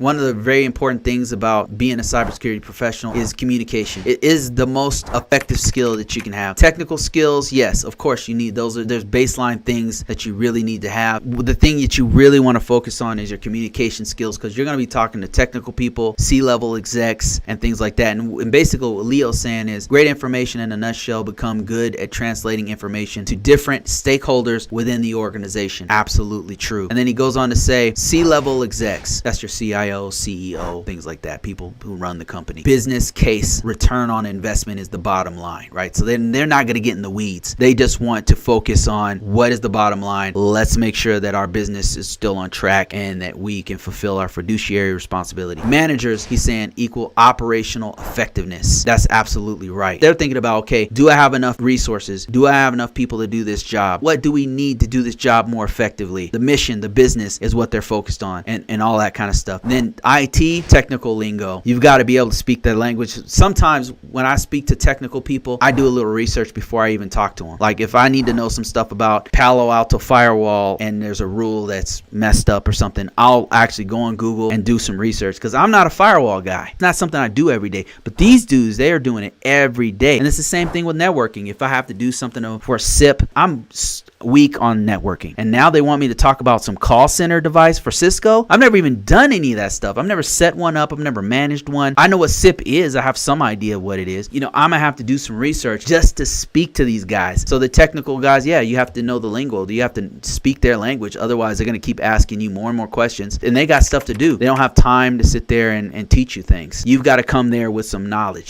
One of the very important things about being a cybersecurity professional is communication. It is the most effective skill that you can have. Technical skills, yes, of course you need those. There's baseline things that you really need to have. The thing that you really want to focus on is your communication skills, because you're going to be talking to technical people, C-level execs, and things like that. And basically what Leo's saying is great information in a nutshell, become good at translating information to different stakeholders within the organization. Absolutely true. And then he goes on to say C-level execs, that's your CIO, CEO, things like that, people who run the company. Business case return on investment is the bottom line, right? So then they're not going to get in the weeds. They just want to focus on what is the bottom line. Let's make sure that our business is still on track and that we can fulfill our fiduciary responsibility. Managers, he's saying, equal operational effectiveness. That's absolutely right. They're thinking about, okay, do I have enough resources? Do I have enough people to do this job? What do we need to do this job more effectively? The mission, the business is what they're focused on, and all that kind of stuff. And then IT, technical lingo. You've got to be able to speak that language. Sometimes when I speak to technical people, I do a little research before I even talk to them. Like if I need to know some stuff about Palo Alto firewall and there's a rule that's messed up or something, I'll actually go on Google and do some research, because I'm not a firewall guy. It's not something I do every day. But these dudes, they are doing it every day. And it's the same thing with networking. If I have to do something for a SIP, I'm weak on networking, and now they want me to talk about some call center device for Cisco. I've never even done any of that stuff. I've never set one up. I've never managed one. I know what SIP is. I have some idea of what it is. You know, I'm gonna have to do some research just to speak to these guys. So the technical guys, yeah, you have to know the lingo. You have to speak their language. Otherwise, they're gonna keep asking you more and more questions, and they got stuff to do. They don't have time to sit there and teach you things. You've got to come there with some knowledge.